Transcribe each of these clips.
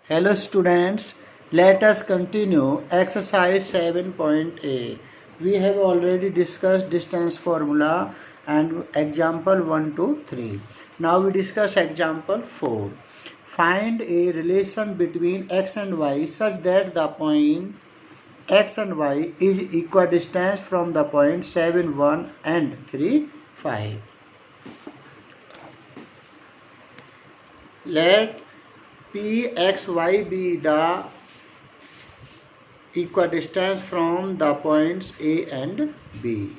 Hello students, let us continue exercise 7.a. We have already discussed distance formula and example 1 to 3. Now we discuss example 4. Find a relation between x and y such that the point x and y is equidistant from the point 7, 1 and 3, 5. Let Pxy be the equidistance from the points A and B.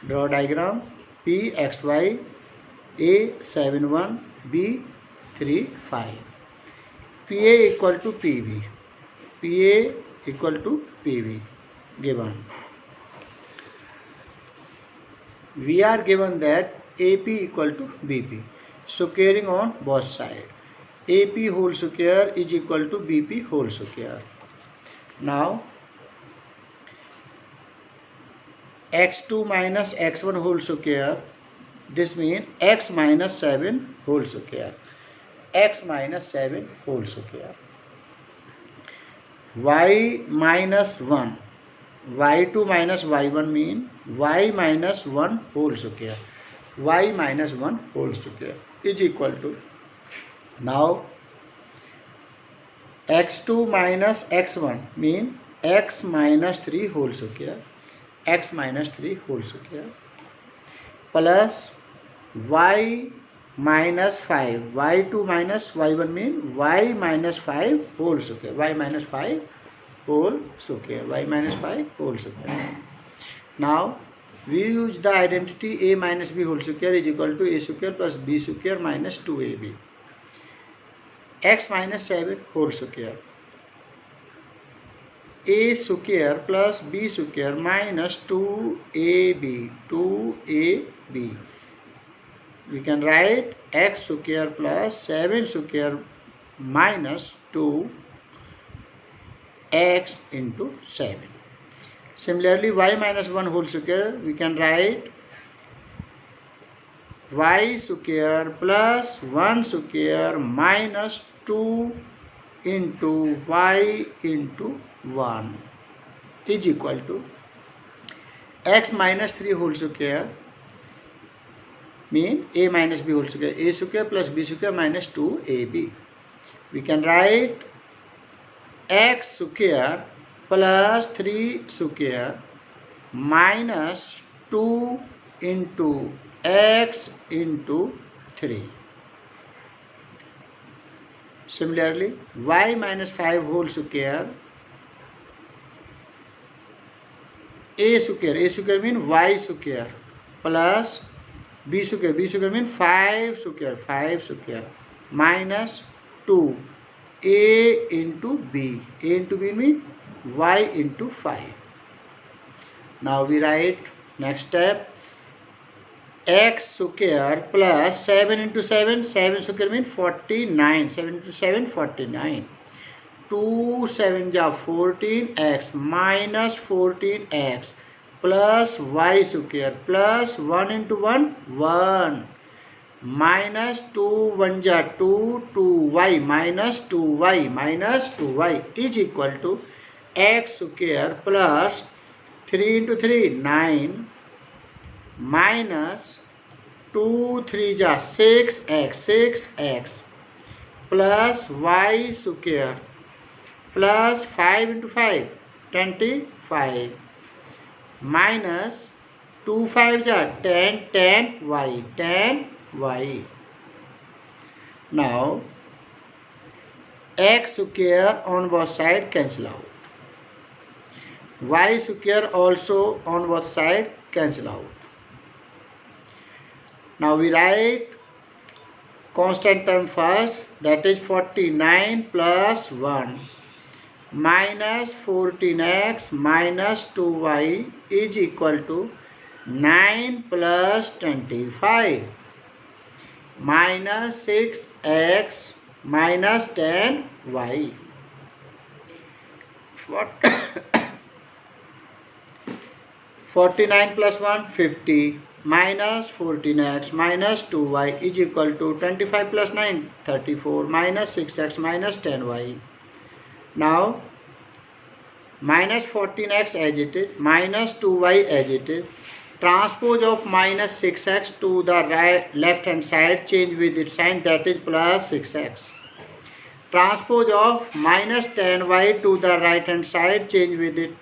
Draw diagram. Pxy A 7 1 B 3 5. PA equal to PB. PA equal to PB given. We are given that AP equal to BP. So carrying on both sides. AP whole square is equal to BP whole square. Now x2 minus x1 whole square, this means x minus 7 whole square. X minus 7 whole square. Y minus 1. Y2 minus y1 mean y minus 1 whole square. Y minus 1 whole square is equal to, now x2 minus x1 mean x minus 3 whole square, x minus 3 whole square plus y minus 5, y2 minus y1 mean y minus 5 whole square, y minus 5 whole square, y minus 5 whole square. Now we use the identity a minus b whole square is equal to a square plus b square minus 2ab. X minus 7 whole square, a square plus b square minus 2ab, 2ab. We can write x square plus 7 square minus 2 x into 7. Similarly, y minus 1 whole square, we can write y square plus 1 square minus 2 into y into 1 is equal to x minus 3 whole square mean a minus b whole square, a square plus b square minus 2ab. We can write x square plus 3 square minus 2 into x into 3. Similarly, y minus 5 whole square, a square means y square plus b square means 5 square minus 2 a into b means y into 5. Now we write next step x square plus 7 into 7 square means 49, 7 into 7 49, 2 7 ja 14x minus 14x plus y square plus 1 into 1 1 minus 2 1 ja 2 2y minus 2y is equal to x square plus 3 into 3 9 minus 2 3 ja 6x plus y square plus 5 into 5 25 minus 2 5 ja 10 y. Now x square on both sides cancel out, y square also on both sides cancel out. Now we write constant term first, that is 49 plus 1 minus 14x minus 2y is equal to 9 plus 25 minus 6x minus 10y. 49 plus 1 50 minus 14x minus 2y is equal to 25 plus 9, 34, minus 6x minus 10y. Now minus 14x as it is, minus 2y as it is. Transpose of minus 6x to the left hand side, change with its sign, that is plus 6x. Transpose of minus 10y to the right hand side, change with it,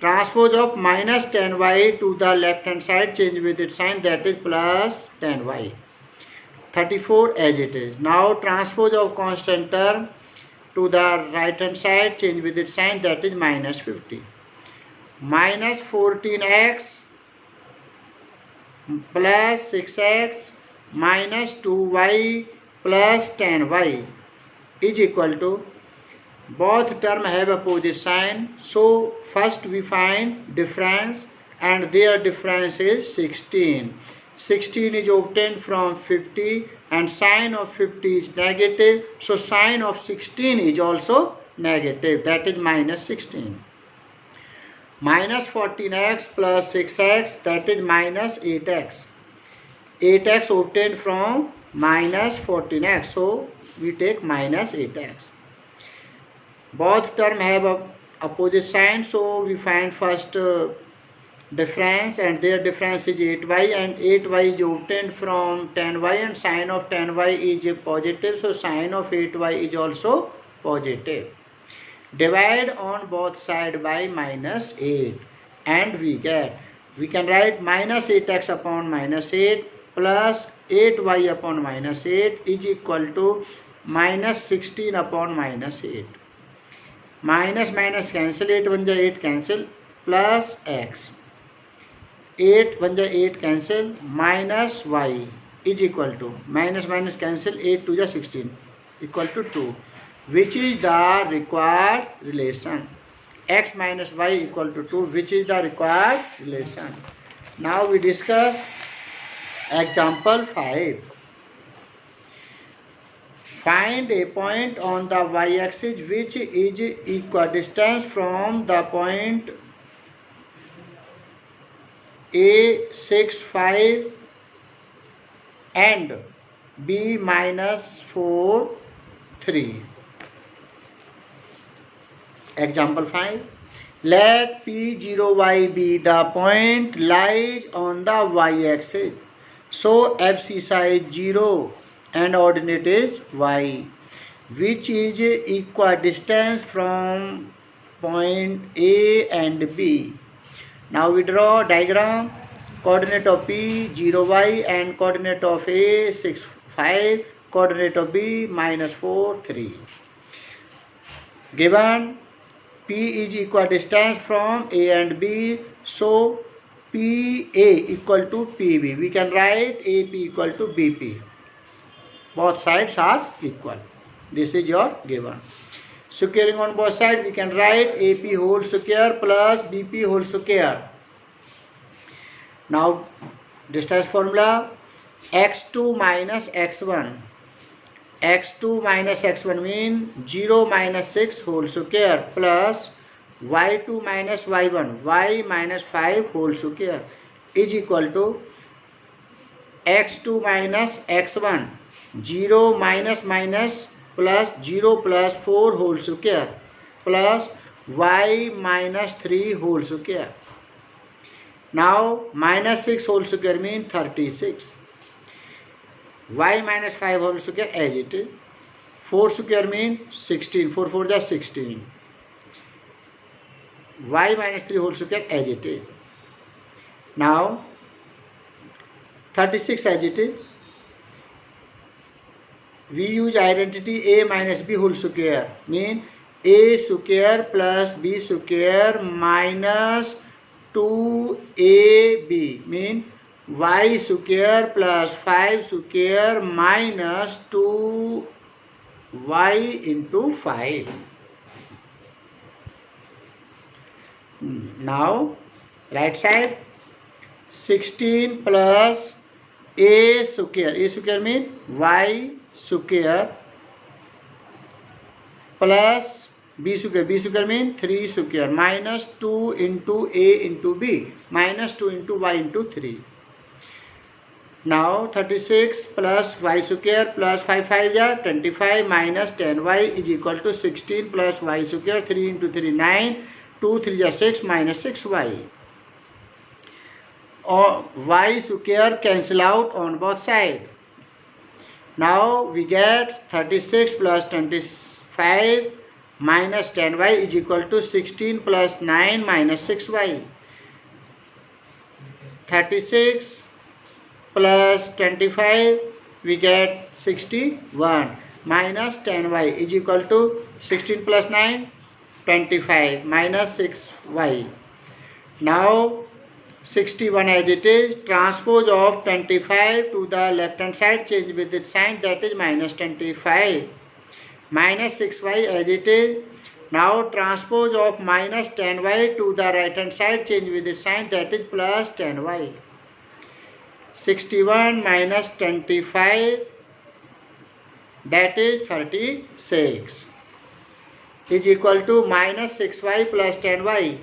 transpose of minus 10y to the left hand side, change with its sign, that is plus 10y. 34 as it is. Now transpose of constant term to the right hand side, change with its sign, that is minus 50. Minus 14x plus 6x minus 2y plus 10y is equal to, both term have opposite sign, so first we find difference, and their difference is 16. 16 is obtained from 50 and sign of 50 is negative, so sign of 16 is also negative, that is minus 16. Minus 14x plus 6x, that is minus 8x. 8x obtained from minus 14x, so we take minus 8x. Both term have a opposite sign, so we find first difference, and their difference is 8y, and 8y is obtained from 10y, and sign of 10y is positive, so sign of 8y is also positive. Divide on both sides by minus 8 and we can write minus 8x upon minus 8 plus 8y upon minus 8 is equal to minus 16 upon minus 8. Minus minus cancel, 8 1 8 cancel, plus x. 8 1 8 cancel, minus y is equal to, minus minus cancel, 8 2 16 equal to 2. Which is the required relation? X minus y equal to 2, which is the required relation. Now we discuss example 5. Find a point on the y-axis which is equidistant from the point A 6 5 and B minus 4 3. Example 5. Let P0y be the point lies on the y-axis. So abscissa is 0 and ordinate is y, which is equidistant from point A and B. Now we draw diagram. Coordinate of P 0y and coordinate of A 6 5, coordinate of B minus 4 3. Given P is equidistant from A and B, so PA equal to PB. We can write AP equal to BP. Both sides are equal. This is your given. Squaring on both sides, we can write AP whole square plus BP whole square. Now distance formula, x2 minus x1. x2 minus x1 mean 0 minus 6 whole square plus y2 minus y1, y minus 5 whole square is equal to x2 minus x1, 0 minus minus plus 0 plus 4 whole square plus y minus 3 whole square. Now minus 6 whole square mean 36. Y minus 5 whole square as it is. 4 square mean 16. 4 4 is 16. Y minus 3 whole square as it is. Now 36 as it is. We use identity A minus B whole square, mean A square plus B square minus 2AB, mean y square plus 5 square minus 2y into 5. Now right side 16 plus a square mean y square plus b square mean 3 square minus 2 into a into b minus 2 into y into 3. Now 36 plus y square plus 5 5 yeah 25 minus 10y is equal to 16 plus y square 3 into 3 9 2 3 yeah 6 minus 6y. Or y square cancel out on both sides. Now we get 36 plus 25 minus 10y is equal to 16 plus 9 minus 6y. 36 plus 25 we get 61 minus 10y is equal to 16 plus 9 25 minus 6y. Now 61 as it is, transpose of 25 to the left hand side, change with its sign, that is minus 25. Minus 6y as it is. Now transpose of minus 10y to the right hand side, change with its sign, that is plus 10y. 61 minus 25, that is 36, is equal to minus 6y plus 10y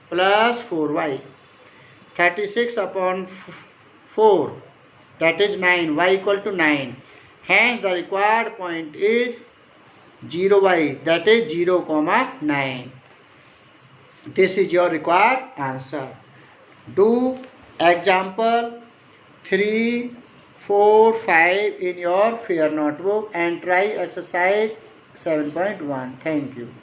plus 4y. 36 upon 4, that is 9, y equal to 9. Hence the required point is 0y, that is 0, 9. This is your required answer. Do example 3, 4, 5 in your fair notebook and try exercise 7.1. Thank you.